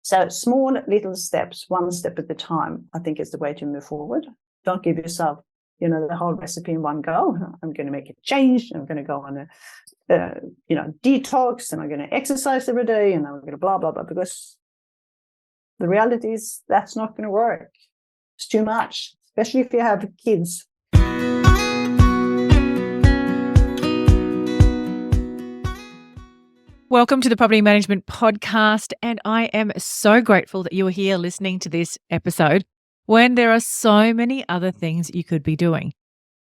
So small little steps, one step at a time, I think is the way to move forward. Don't give yourself, the whole recipe in one go. I'm going to make a change. I'm going to go on a, detox, and I'm going to exercise every day, and I'm going to blah, blah, blah, because the reality is that's not going to work. It's too much, especially if you have kids. Welcome to the Property Management Podcast, and I am so grateful that you are here listening to this episode when there are so many other things you could be doing.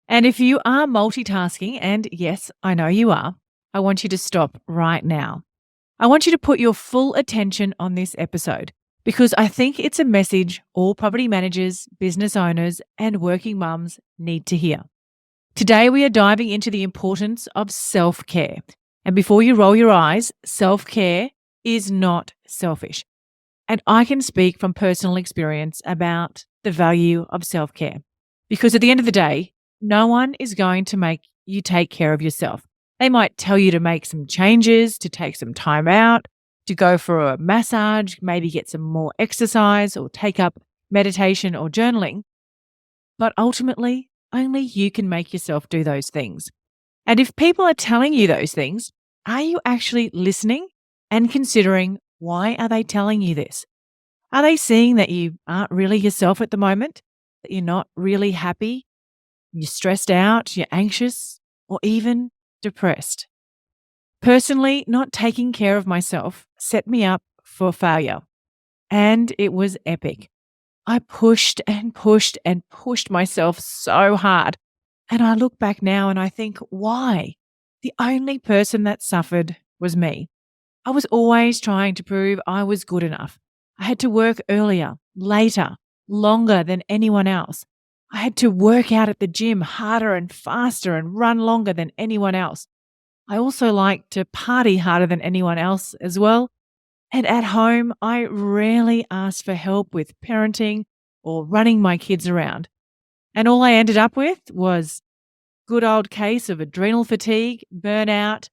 And if you are multitasking, and yes, I know you are, I want you to stop right now. I want you to put your full attention on this episode because I think it's a message all property managers, business owners, and working mums need to hear. Today, we are diving into the importance of self-care. And before you roll your eyes, self-care is not selfish. And I can speak from personal experience about the value of self-care. Because at the end of the day, no one is going to make you take care of yourself. They might tell you to make some changes, to take some time out, to go for a massage, maybe get some more exercise or take up meditation or journaling. But ultimately, only you can make yourself do those things. And if people are telling you those things, are you actually listening and considering why are they telling you this? Are they seeing that you aren't really yourself at the moment, that you're not really happy, you're stressed out, you're anxious, or even depressed? Personally, not taking care of myself set me up for failure, and it was epic. I pushed and pushed and pushed myself so hard. And I look back now and I think, why? The only person that suffered was me. I was always trying to prove I was good enough. I had to work earlier, later, longer than anyone else. I had to work out at the gym harder and faster and run longer than anyone else. I also liked to party harder than anyone else as well. And at home, I rarely asked for help with parenting or running my kids around. And all I ended up with was a good old case of adrenal fatigue, burnout,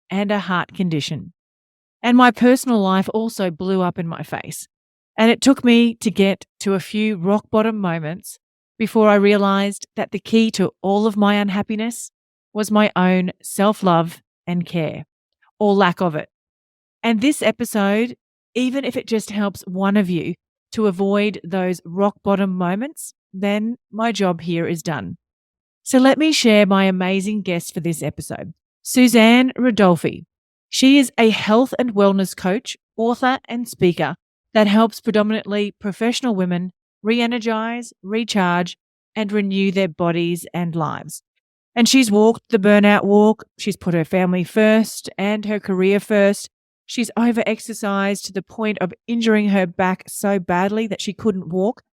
and a heart condition. And my personal life also blew up in my face. And it took me to get to a few rock bottom moments before I realized that the key to all of my unhappiness was my own self-love and care, or lack of it. And this episode, even if it just helps one of you to avoid those rock bottom moments, then my job here is done. So let me share my amazing guest for this episode, Susanne Ridolfi. She is a health and wellness coach, author, and speaker that helps predominantly professional women re-energize, recharge, and renew their bodies and lives. And she's walked the burnout walk. She's put her family first and her career first. She's over-exercised to the point of injuring her back so badly that she couldn't walk.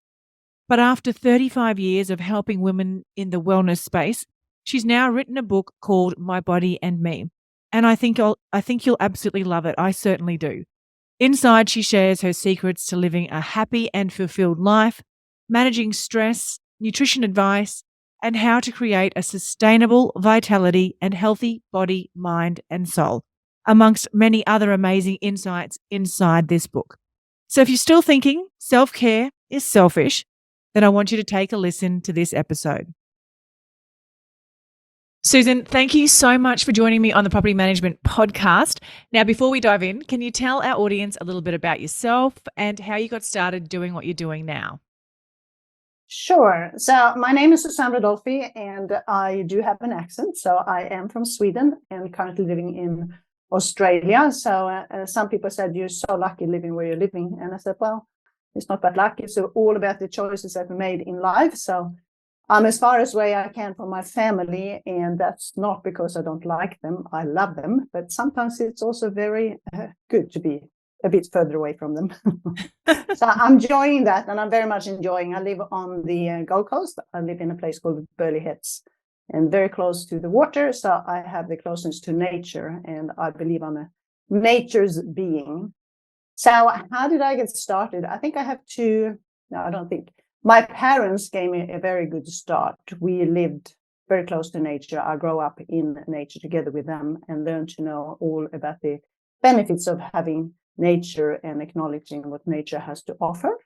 But after 35 years of helping women in the wellness space, she's now written a book called My Body and Me. And I think you'll absolutely love it. I certainly do. Inside, she shares her secrets to living a happy and fulfilled life, managing stress, nutrition advice, and how to create a sustainable vitality and healthy body, mind, and soul, amongst many other amazing insights inside this book. So if you're still thinking self-care is selfish, then I want you to take a listen to this episode. Susan, thank you so much for joining me on the Property Management Podcast. Now, before we dive in, can you tell our audience a little bit about yourself and how you got started doing what you're doing now? Sure. So my name is Susanne Ridolfi, and I do have an accent. So I am from Sweden and currently living in Australia. So some people said, you're so lucky living where you're living. And I said, well, it's not that lucky. It's all about the choices that we made in life. So I'm as far away I can from my family, and that's not because I don't like them. I love them, but sometimes it's also very good to be a bit further away from them. So I'm enjoying that, and I'm very much enjoying. I live on the Gold Coast. I live in a place called Burleigh Heads, and very close to the water. So I have the closeness to nature, and I believe I'm a nature's being. So how did I get started? I think I have to. No, I don't think. My parents gave me a very good start. We lived very close to nature. I grew up in nature together with them and learned to know all about the benefits of having nature and acknowledging what nature has to offer.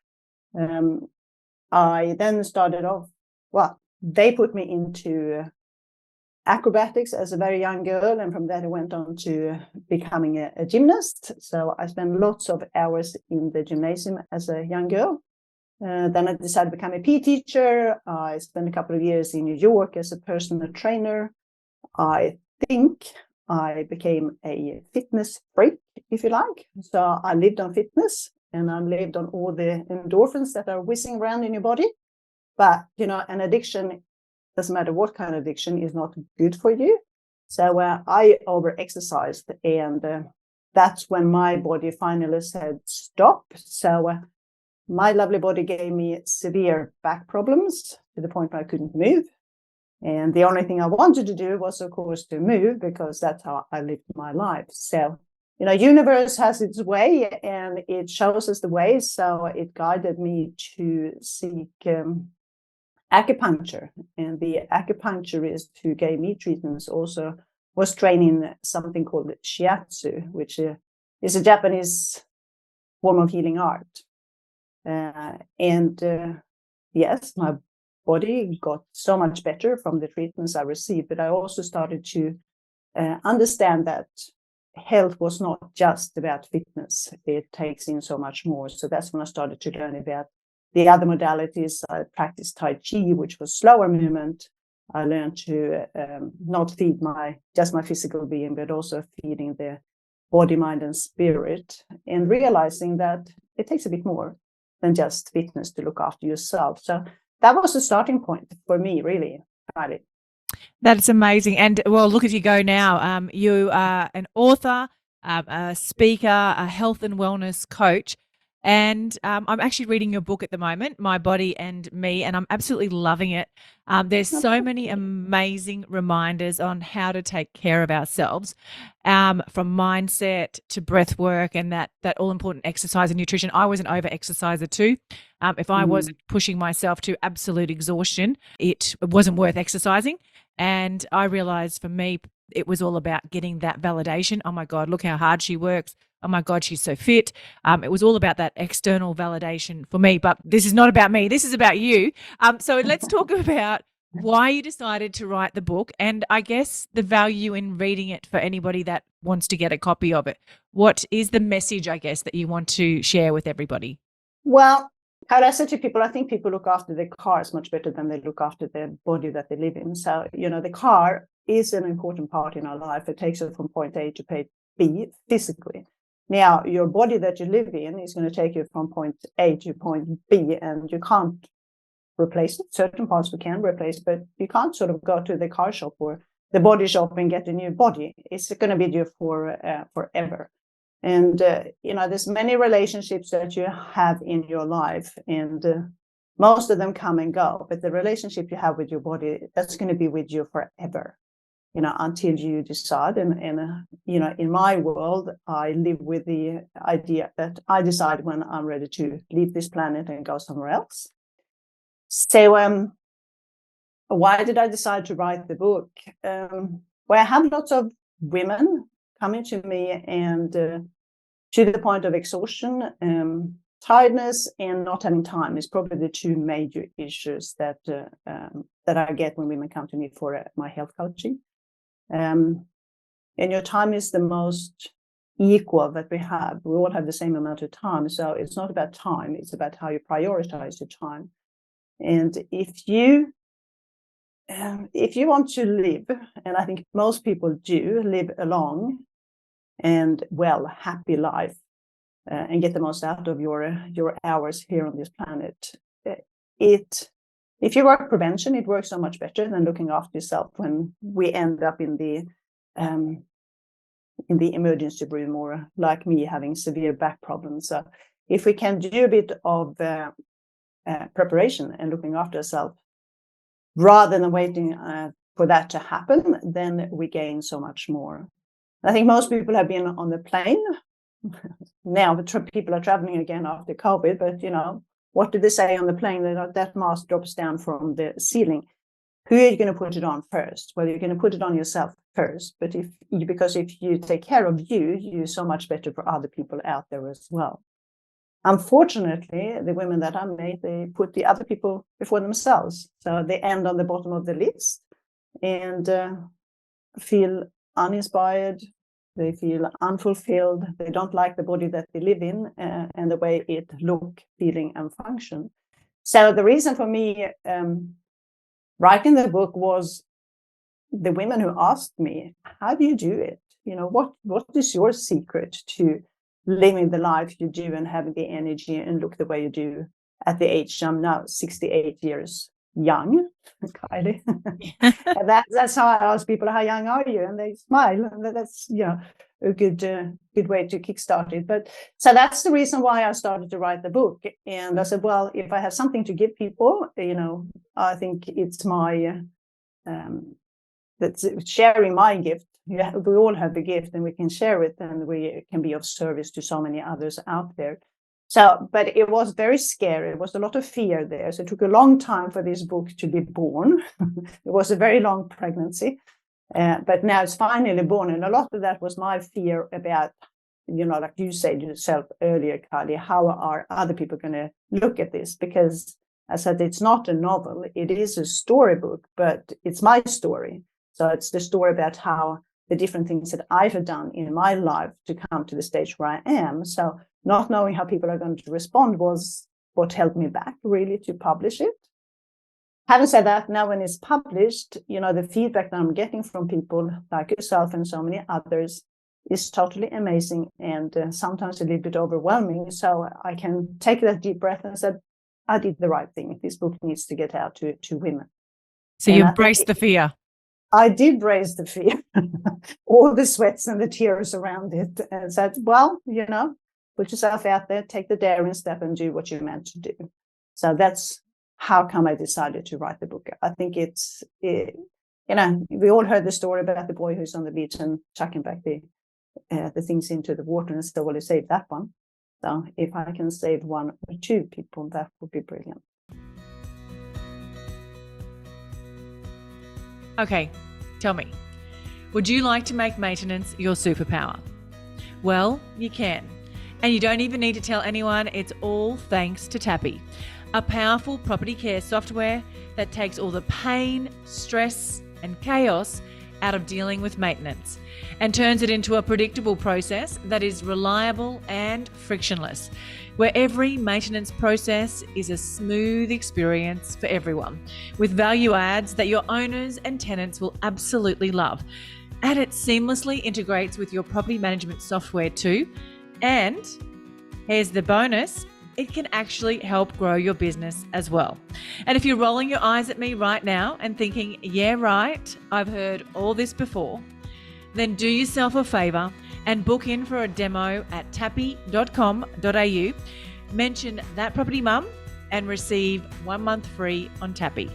I then started off, well, they put me into acrobatics as a very young girl, and from that I went on to becoming a gymnast. So I spent lots of hours in the gymnasium as a young girl. Then I decided to become a PE teacher. I spent a couple of years in New York as a personal trainer. I think I became a fitness freak, if you like. So I lived on fitness, and I lived on all the endorphins that are whizzing around in your body. But, an addiction, doesn't matter what kind of addiction, is not good for you. So I over-exercised, and that's when my body finally said stop. So my lovely body gave me severe back problems to the point where I couldn't move. And the only thing I wanted to do was, of course, to move, because that's how I lived my life. So, universe has its way, and it shows us the way. So it guided me to seek acupuncture. And the acupuncturist who gave me treatments also was training something called shiatsu, which is a Japanese form of healing art. Yes, my body got so much better from the treatments I received, but I also started to understand that health was not just about fitness. It takes in so much more. So that's when I started to learn about the other modalities. I practiced Tai Chi, which was slower movement. I learned to not feed just my physical being, but also feeding the body, mind, and spirit, and realizing that it takes a bit more than just fitness to look after yourself. So that was the starting point for me, really, Kylie. That's amazing. And well, look, if you go now, you are an author, a speaker, a health and wellness coach. And I'm actually reading your book at the moment, My Body and Me, and I'm absolutely loving it. There's so many amazing reminders on how to take care of ourselves, from mindset to breath work and that all important exercise and nutrition. I was an over exerciser too. If I wasn't pushing myself to absolute exhaustion, it wasn't worth exercising. And I realized for me, it was all about getting that validation. Oh my God, look how hard she works. Oh my God, she's so fit. It was all about that external validation for me. But this is not about me. This is about you. So let's talk about why you decided to write the book, and I guess the value in reading it for anybody that wants to get a copy of it. What is the message, I guess, that you want to share with everybody? Well, how I said to people, I think people look after their cars much better than they look after their body that they live in. So, the car is an important part in our life. It takes us from point A to point B physically. Now, your body that you live in is going to take you from point A to point B, and you can't replace it. Certain parts we can replace, but you can't sort of go to the car shop or the body shop and get a new body. It's going to be there for forever. And, there's many relationships that you have in your life, and most of them come and go. But the relationship you have with your body, that's going to be with you forever, until you decide. And in my world, I live with the idea that I decide when I'm ready to leave this planet and go somewhere else. So why did I decide to write the book? Well, I have lots of women coming to me, and to the point of exhaustion, tiredness, and not having time is probably the two major issues that I get when women come to me for my health coaching. And your time is the most equal that we have. We all have the same amount of time. So it's not about time, it's about how you prioritize your time. And if you want to live, and I think most people do, live a long and happy life, and get the most out of your hours here on this planet, if you work prevention, it works so much better than looking after yourself when we end up in the emergency room, or like me, having severe back problems. So if we can do a bit of preparation and looking after ourselves rather than waiting for that to happen, then we gain so much more. I think most people have been on the plane. Now people are traveling again after COVID, but what do they say on the plane? That mask drops down from the ceiling. who are you going to put it on first? Well, you're going to put it on yourself first, but because if you take care of you, you're so much better for other people out there as well. Unfortunately, the women that I made, they put the other people before themselves. So they end on the bottom of the list and feel uninspired. They feel unfulfilled. They don't like the body that they live in and the way it look, feeling, and function. So the reason for me writing the book was the women who asked me, how do you do it? What is your secret to living the life you do and having the energy and look the way you do at the age I'm now 68 years young, Kylie. And that's how I ask people, how young are you? And they smile. And that's a good way to kickstart it. But so that's the reason why I started to write the book. And I said, well, if I have something to give people, I think it's my that's sharing my gift. We all have a gift and we can share it and we can be of service to so many others out there. So, but it was very scary. It was a lot of fear there. So it took a long time for this book to be born. It was a very long pregnancy, but now it's finally born. And a lot of that was my fear about, like you said yourself earlier, Kylie, how are other people going to look at this? Because I said, it's not a novel. It is a storybook, but it's my story. So it's the story about how the different things that I've done in my life to come to the stage where I am. So not knowing how people are going to respond was what held me back really to publish it. Having said that, now when it's published, the feedback that I'm getting from people like yourself and so many others is totally amazing and sometimes a little bit overwhelming. So I can take that deep breath and say, I did the right thing. This book needs to get out to women. So you embraced the fear. I did raise the fear, all the sweats and the tears around it, and said, well, put yourself out there, take the daring step and do what you're meant to do. So that's how come I decided to write the book. I think we all heard the story about the boy who's on the beach and chucking back the things into the water and said, well, you saved that one. So if I can save one or two people, that would be brilliant. Okay, tell me, would you like to make maintenance your superpower? Well, you can. And you don't even need to tell anyone. It's all thanks to Tappy, a powerful property care software that takes all the pain, stress, and chaos out of dealing with maintenance and turns it into a predictable process that is reliable and frictionless, where every maintenance process is a smooth experience for everyone, with value adds that your owners and tenants will absolutely love. And it seamlessly integrates with your property management software too. And here's the bonus, it can actually help grow your business as well. And if you're rolling your eyes at me right now and thinking, yeah, right, I've heard all this before, then do yourself a favor and book in for a demo at tappy.com.au. Mention That Property Mum and receive 1 month free on Tappy.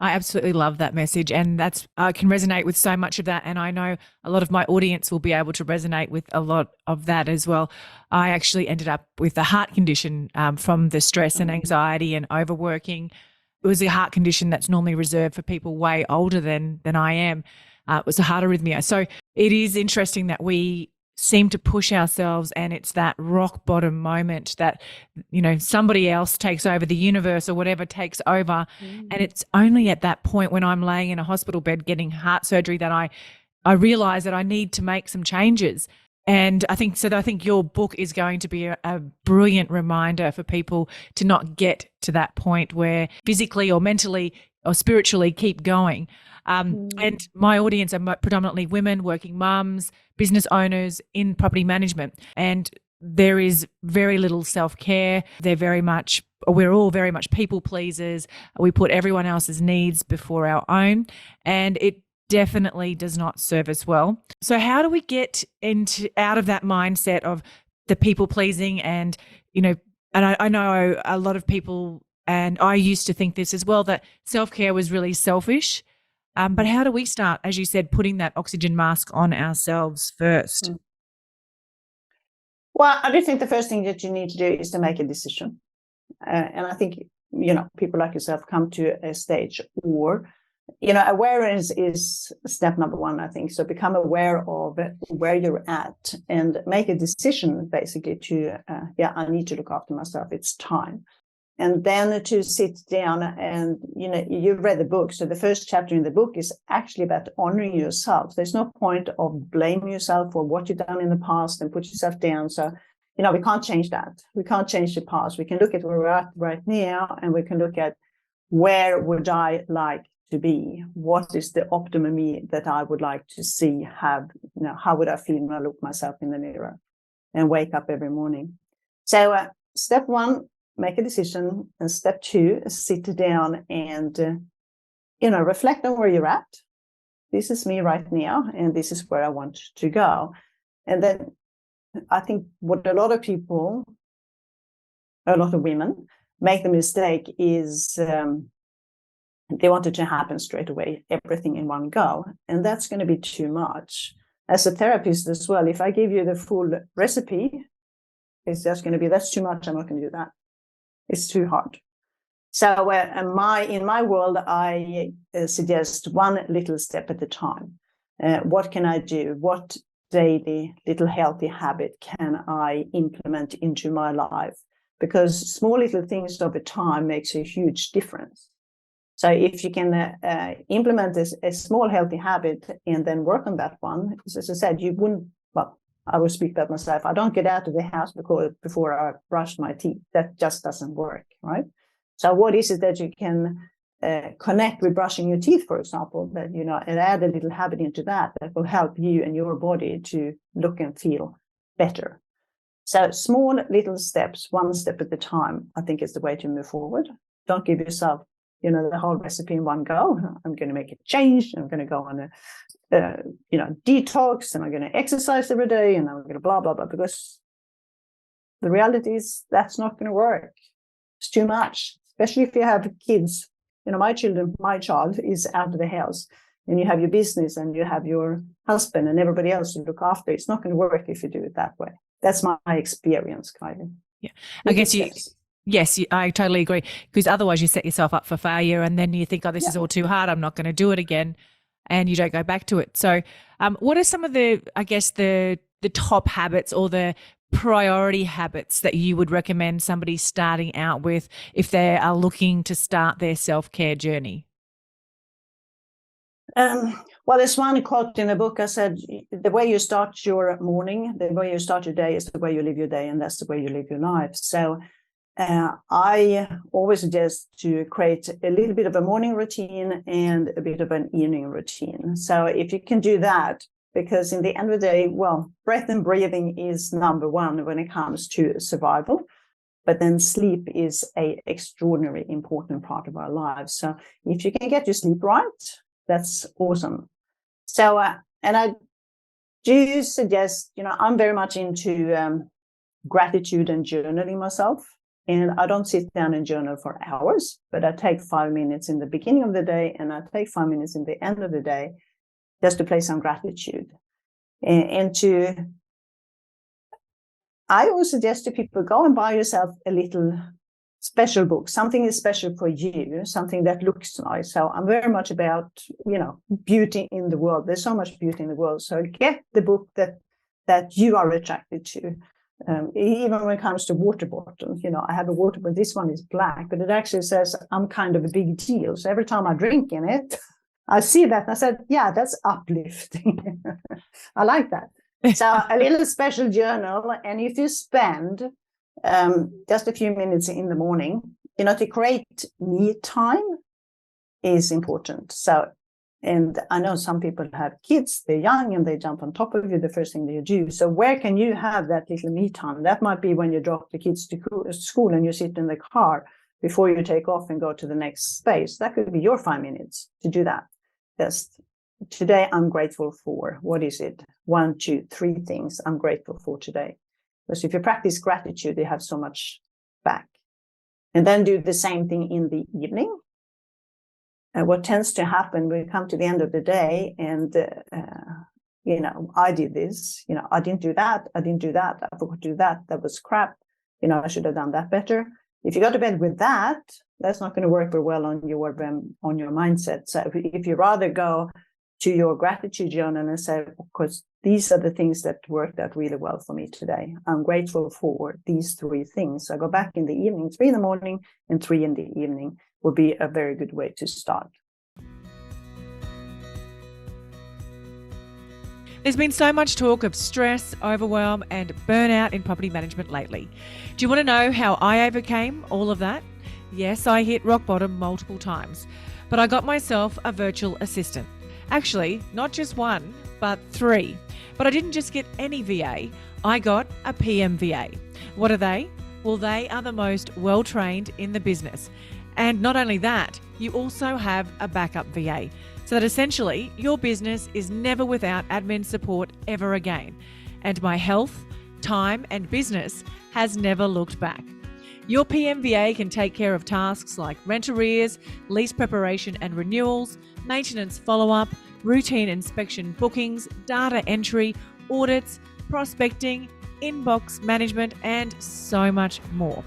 I absolutely love that message, and I can resonate with so much of that. And I know a lot of my audience will be able to resonate with a lot of that as well. I actually ended up with a heart condition from the stress and anxiety and overworking. It was a heart condition that's normally reserved for people way older than I am. It was a heart arrhythmia. So it is interesting that we seem to push ourselves, and it's that rock bottom moment that, somebody else takes over, the universe or whatever takes over. And it's only at that point when I'm laying in a hospital bed getting heart surgery that I realize that I need to make some changes. And I think your book is going to be a brilliant reminder for people to not get to that point where physically or mentally or spiritually keep going. And my audience are predominantly women, working mums, business owners in property management. And there is very little self-care. We're all very much people pleasers. We put everyone else's needs before our own, and it definitely does not serve us well. So how do we get out of that mindset of the people pleasing? And, and I know a lot of people, and I used to think this as well, that self-care was really selfish. But how do we start, as you said, putting that oxygen mask on ourselves first? Well, I do think the first thing that you need to do is to make a decision. And I think people like yourself come to a stage, or awareness is step number one, I think. So become aware of where you're at and make a decision basically to, I need to look after myself. It's time. And then to sit down and, you've read the book. So the first chapter in the book is actually about honoring yourself. There's no point of blaming yourself for what you've done in the past and put yourself down. So, we can't change that. We can't change the past. We can look at where we're at right now, and we can look at where would I like to be? What is the optimum me that I would like to see? How would I feel when I look myself in the mirror and wake up every morning? So step one, make a decision. And step two, sit down and, reflect on where you're at. This is me right now, and this is where I want to go. And then I think what a lot of women make the mistake is they want it to happen straight away, everything in one go. And that's going to be too much. As a therapist as well, if I give you the full recipe, it's just going to be, that's too much. I'm not going to do that. It's too hard. So in my world, I suggest one little step at a time. What can I do? What daily little healthy habit can I implement into my life? Because small little things over time makes a huge difference. So if you can implement a small healthy habit and then work on that one, as I said, you wouldn't, I will speak about myself. I don't get out of the house before I brush my teeth. That just doesn't work, right? So what is it that you can connect with brushing your teeth, for example, that, and add a little habit into that will help you and your body to look and feel better. So small little steps, one step at a time, I think is the way to move forward. Don't give yourself, the whole recipe in one go. I'm going to make a change. I'm going to go on a detox, and I'm going to exercise every day, and I'm going to blah, blah, blah, because the reality is that's not going to work. It's too much, especially if you have kids. My child is out of the house, and you have your business and you have your husband and everybody else to look after. It's not going to work if you do it that way. That's my experience, Kylie. Yeah. I guess Yes, I totally agree. Because otherwise you set yourself up for failure, and then you think, this is all too hard. I'm not going to do it again. And you don't go back to it. So what are some of the top habits or the priority habits that you would recommend somebody starting out with if they are looking to start their self-care journey? Well, there's one quote in the book. I said, the way you start your morning, the way you start your day is the way you live your day, and that's the way you live your life. So I always suggest to create a little bit of a morning routine and a bit of an evening routine. So if you can do that, because in the end of the day, breath and breathing is number one when it comes to survival, but then sleep is an extraordinarily important part of our lives. So if you can get your sleep right, that's awesome. So, and I do suggest, I'm very much into gratitude and journaling myself. And I don't sit down and journal for hours, but I take 5 minutes in the beginning of the day, and I take 5 minutes in the end of the day just to play some gratitude. I always suggest to people, go and buy yourself a little special book, something is special for you, something that looks nice. So I'm very much about, beauty in the world. There's so much beauty in the world. So get the book that you are attracted to. Even when it comes to water bottles, I have a water bottle. This one is black, but it actually says I'm kind of a big deal. So every time I drink in it, I see that and I said, yeah, that's uplifting. I like that. So a little special journal. And if you spend just a few minutes in the morning, to create me time is important. So, and I know some people have kids, they're young and they jump on top of you the first thing they do. So where can you have that little me time? That might be when you drop the kids to school and you sit in the car before you take off and go to the next space. That could be your 5 minutes to do that. Just today, I'm grateful for, what is it? 1, 2, 3 things I'm grateful for today. Because if you practice gratitude, you have so much back. And then do the same thing in the evening. What tends to happen, we come to the end of the day and, I did this, I didn't do that. I forgot to do that. That was crap. I should have done that better. if you go to bed with that, that's not going to work very well on your mindset. So if you rather go to your gratitude journal and say, of course, these are the things that worked out really well for me today. I'm grateful for these 3 things. So I go back in the evening, 3 in the morning and 3 in the evening would be a very good way to start. There's been so much talk of stress, overwhelm, and burnout in property management lately. Do you want to know how I overcame all of that? Yes, I hit rock bottom multiple times, but I got myself a virtual assistant. Actually, not just 1, but 3. But I didn't just get any VA, I got a PMVA. What are they? Well, they are the most well-trained in the business. And not only that, you also have a backup VA. So that essentially your business is never without admin support ever again. And my health, time, and business has never looked back. Your PMVA can take care of tasks like rent arrears, lease preparation and renewals, maintenance follow-up, routine inspection bookings, data entry, audits, prospecting, inbox management, and so much more.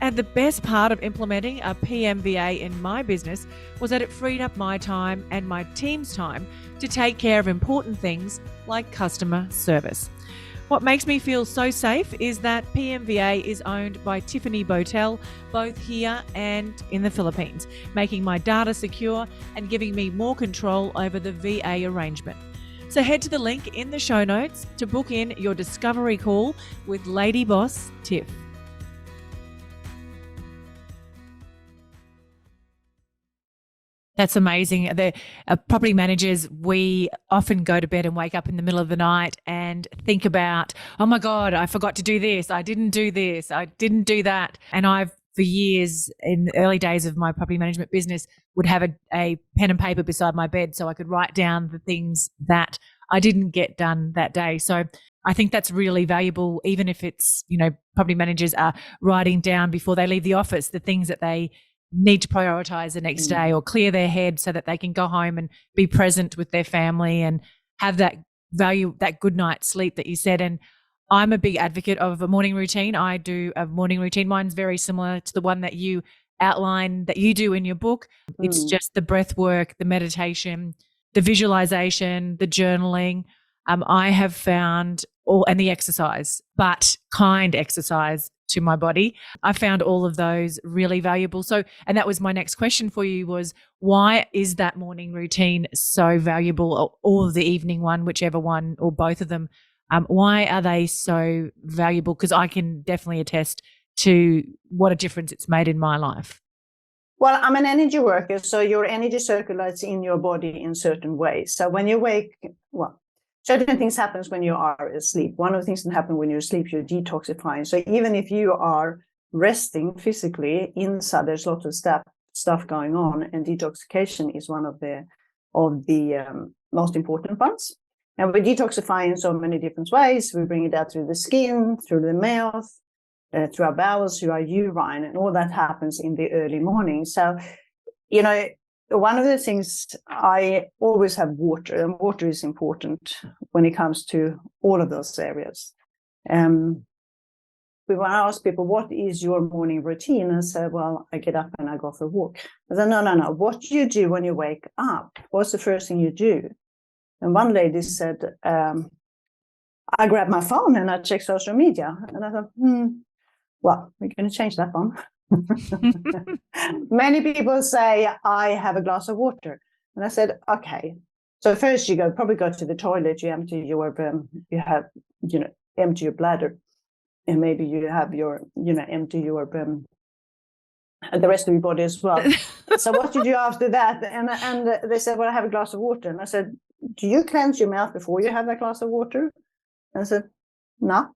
And the best part of implementing a PMVA in my business was that it freed up my time and my team's time to take care of important things like customer service. What makes me feel so safe is that PMVA is owned by Tiffany Botel, both here and in the Philippines, making my data secure and giving me more control over the VA arrangement. So head to the link in the show notes to book in your discovery call with Lady Boss Tiff. That's amazing. The property managers, we often go to bed and wake up in the middle of the night and think about, oh my God, I forgot to do this. I didn't do this. I didn't do that. And I've, for years, in the early days of my property management business, would have a pen and paper beside my bed so I could write down the things that I didn't get done that day. So I think that's really valuable, even if it's, property managers are writing down before they leave the office the things that they need to prioritize the next day or clear their head so that they can go home and be present with their family and have that value, that good night's sleep that you said. And I'm a big advocate of a morning routine. I do a morning routine. Mine's very similar to the one that you outline, that you do in your book. It's just the breath work, the meditation, the visualization, the journaling. I have found and the exercise, but kind exercise to my body. I found all of those really valuable. So, and that was my next question for you was, why is that morning routine so valuable, or the evening one, whichever one, or both of them? Why are they so valuable? Because I can definitely attest to what a difference it's made in my life. Well, I'm an energy worker, so your energy circulates in your body in certain ways. So when you wake, certain things happens when you are asleep. One of the things that happen when you're asleep, you're detoxifying. So even if you are resting physically inside, there's lots of stuff going on, and detoxification is one of the most important ones. And we detoxify in so many different ways. We bring it out through the skin, through the mouth, through our bowels, through our urine, and all that happens in the early morning. So, one of the things, I always have water, and water is important when it comes to all of those areas. We want to ask people, what is your morning routine? And say, well, I get up and I go for a walk. I said, no. What do you do when you wake up? What's the first thing you do? And one lady said, I grab my phone and I check social media. And I thought, well, we're going to change that one. Many people say, I have a glass of water. And I said, okay. So first you probably go to the toilet, you empty your, empty your bladder. And maybe you have empty your, the rest of your body as well. So what did you do after that? And they said, well, I have a glass of water. And I said, do you cleanse your mouth before you have that glass of water? And I said, no.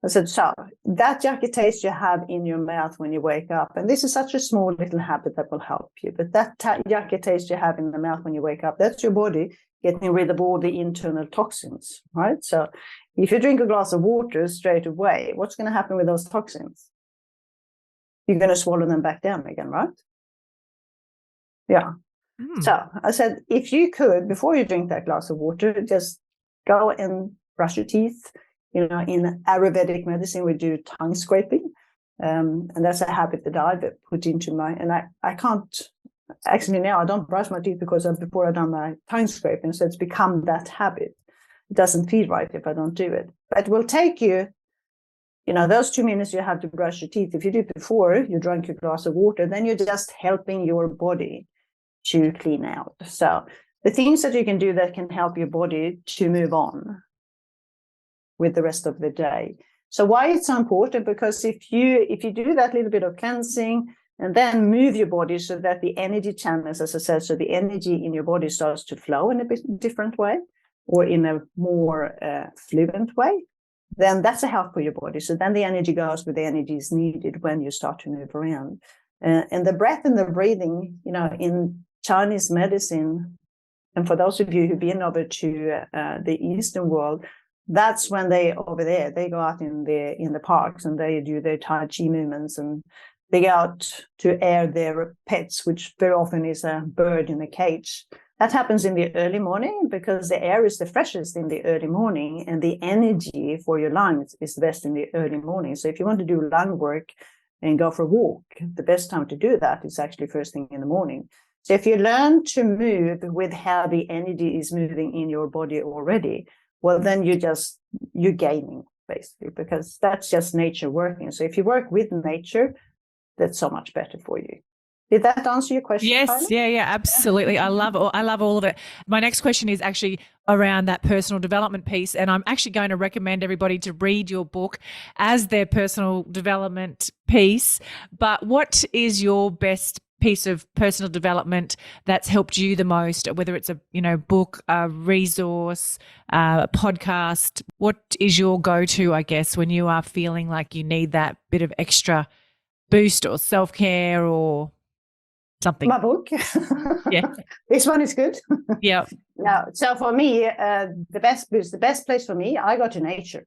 I said, so that yucky taste you have in your mouth when you wake up, and this is such a small little habit that will help you, but that yucky taste you have in the mouth when you wake up, that's your body getting rid of all the internal toxins, right? So if you drink a glass of water straight away, what's going to happen with those toxins? You're going to swallow them back down again, right? Yeah. So I said, if you could, before you drink that glass of water, just go and brush your teeth. In Ayurvedic medicine, we do tongue scraping. And that's a habit that I've put into and I can't, actually now I don't brush my teeth because before I've done my tongue scraping, so it's become that habit. It doesn't feel right if I don't do it. But it will take you, those 2 minutes you have to brush your teeth. If you do it before you drink your glass of water, then you're just helping your body to clean out. So the things that you can do that can help your body to move on with the rest of the day. So why it's so important? Because if you do that little bit of cleansing and then move your body so that the energy channels, as I said, so the energy in your body starts to flow in a bit different way or in a more fluent way, then that's a help for your body. So then the energy goes where the energy is needed when you start to move around. And the breath and the breathing, in Chinese medicine, and for those of you who've been over to the Eastern world, that's when they go out in the parks and they do their Tai Chi movements, and they go out to air their pets, which very often is a bird in a cage. That happens in the early morning because the air is the freshest in the early morning, and the energy for your lungs is the best in the early morning. So if you want to do lung work and go for a walk, the best time to do that is actually first thing in the morning. So if you learn to move with how the energy is moving in your body already, well, then you're gaining, basically, because that's just nature working. So if you work with nature, that's so much better for you. Did that answer your question, Yes, Kylie? yeah, absolutely. I love all of it. My next question is actually around that personal development piece, and I'm actually going to recommend everybody to read your book as their personal development piece. But what is your best piece of personal development that's helped you the most, whether it's a book, a resource, a podcast? What is your go-to, I guess, when you are feeling like you need that bit of extra boost or self-care or something? My book. Yeah. This one is good. Yeah. No, so for me, the best place for me, I go to nature.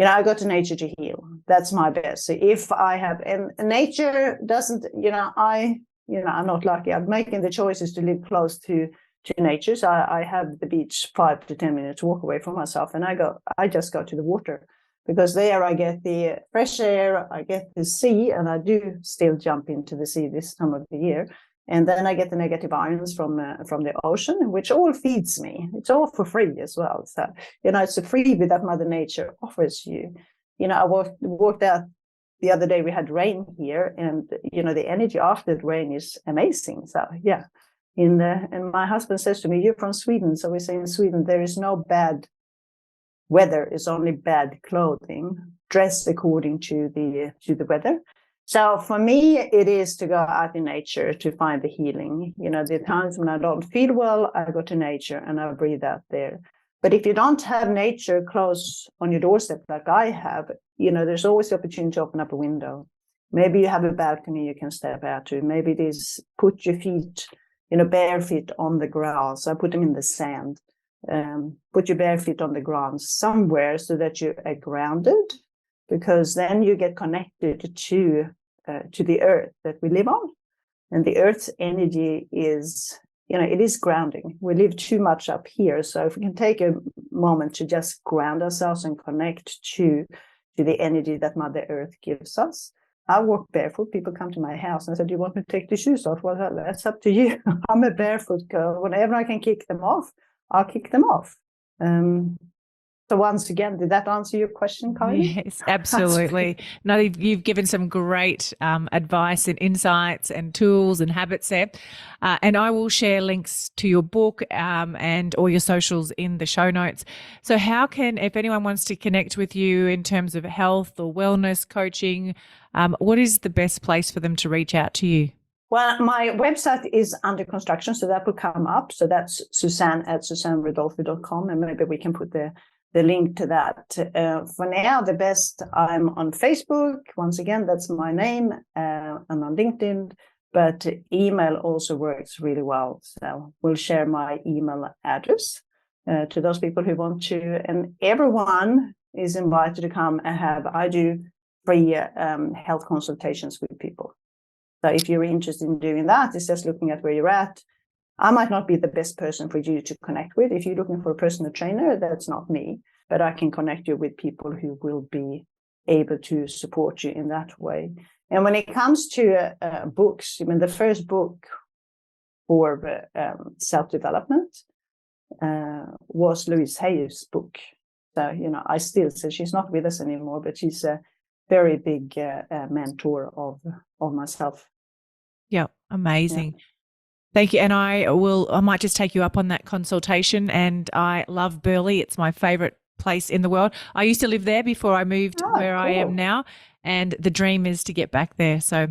I go to nature to heal. That's my best. So if I have, and nature doesn't, I'm not lucky. I'm making the choices to live close to nature. So I have the beach 5 to 10 minutes walk away from myself, and I just go to the water, because there I get the fresh air, I get the sea, and I do still jump into the sea this time of the year. And then I get the negative ions from the ocean, which all feeds me. It's all for free as well. So, it's a freebie that Mother Nature offers you. I walked out the other day, we had rain here, and, the energy after the rain is amazing. So, yeah. And my husband says to me, "You're from Sweden." So we say in Sweden, there is no bad weather, it's only bad clothing. Dress according to the weather. So for me, it is to go out in nature to find the healing. The times when I don't feel well, I go to nature and I breathe out there. But if you don't have nature close on your doorstep like I have, there's always the opportunity to open up a window. Maybe you have a balcony you can step out to. Maybe it is put your feet, bare feet on the grass. I put them in the sand. Put your bare feet on the ground somewhere so that you are grounded, because then you get connected to the earth that we live on. And the earth's energy is, it is grounding. We live too much up here. So if we can take a moment to just ground ourselves and connect to the energy that Mother Earth gives us. I walk barefoot. People come to my house and say, "Do you want me to take the shoes off?" Well, that's up to you. I'm a barefoot girl. Whenever I can kick them off, I'll kick them off. So once again, did that answer your question, Kylie? Yes, absolutely. No, you've given some great advice and insights and tools and habits there. And I will share links to your book and all your socials in the show notes. So if anyone wants to connect with you in terms of health or wellness coaching, what is the best place for them to reach out to you? Well, my website is under construction, so that will come up. So that's Susanne@SusanneRidolfi.com, and maybe we can put the link to that. For now, the best, I'm on Facebook. Once again, that's my name. I'm on LinkedIn, but email also works really well. So we'll share my email address to those people who want to. And everyone is invited to come and I do free health consultations with people. So if you're interested in doing that, it's just looking at where you're at. I might not be the best person for you to connect with. If you're looking for a personal trainer, that's not me, but I can connect you with people who will be able to support you in that way. And when it comes to books, I mean, the first book for self-development was Louise Hay's book. So, you know, I still say she's not with us anymore, but she's a very big mentor of myself. Yeah, amazing. Yeah. Thank you. And I might just take you up on that consultation. And I love Burleigh. It's my favorite place in the world. I used to live there before I moved where I am now. And the dream is to get back there. So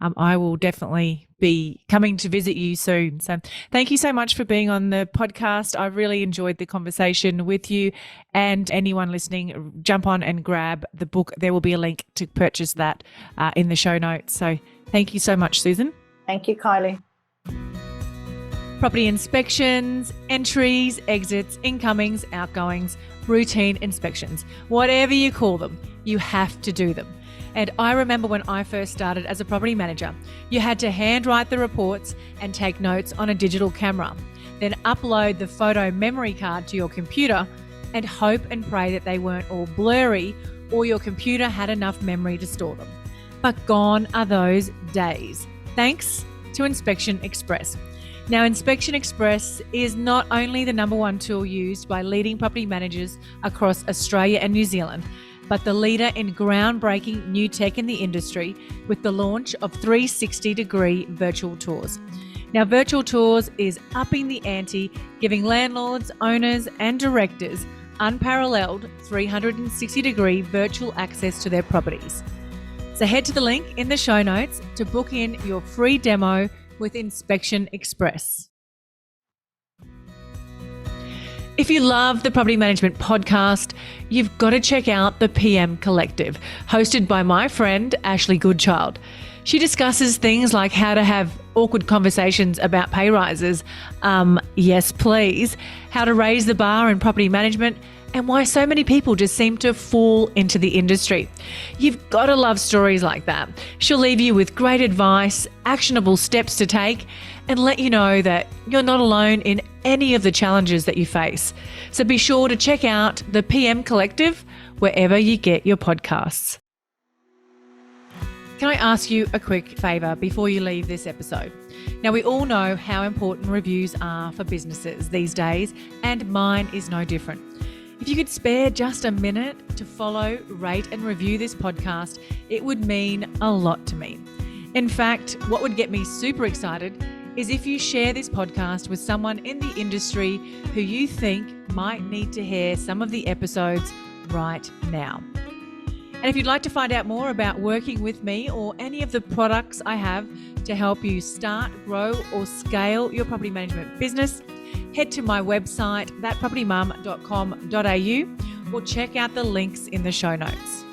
I will definitely be coming to visit you soon. So thank you so much for being on the podcast. I really enjoyed the conversation with you. And anyone listening, jump on and grab the book. There will be a link to purchase that in the show notes. So thank you so much, Susan. Thank you, Kylie. Property inspections, entries, exits, incomings, outgoings, routine inspections, whatever you call them, you have to do them. And I remember when I first started as a property manager, you had to handwrite the reports and take notes on a digital camera, then upload the photo memory card to your computer and hope and pray that they weren't all blurry or your computer had enough memory to store them. But gone are those days, thanks to Inspection Express. Now, Inspection Express is not only the #1 tool used by leading property managers across Australia and New Zealand, but the leader in groundbreaking new tech in the industry with the launch of 360-degree virtual tours. Now, virtual tours is upping the ante, giving landlords, owners and directors unparalleled 360-degree virtual access to their properties. So head to the link in the show notes to book in your free demo with Inspection Express. If you love the Property Management Podcast, you've got to check out the PM Collective, hosted by my friend, Ashley Goodchild. She discusses things like how to have awkward conversations about pay rises, yes please, how to raise the bar in property management, and why so many people just seem to fall into the industry. You've got to love stories like that. She'll leave you with great advice, actionable steps to take, and let you know that you're not alone in any of the challenges that you face. So be sure to check out the PM Collective wherever you get your podcasts. Can I ask you a quick favour before you leave this episode? Now, we all know how important reviews are for businesses these days, and mine is no different. If you could spare just a minute to follow, rate and review this podcast, it would mean a lot to me. In fact, what would get me super excited is if you share this podcast with someone in the industry who you think might need to hear some of the episodes right now. And if you'd like to find out more about working with me or any of the products I have to help you start, grow or scale your property management business, head to my website, thatpropertymum.com.au, or check out the links in the show notes.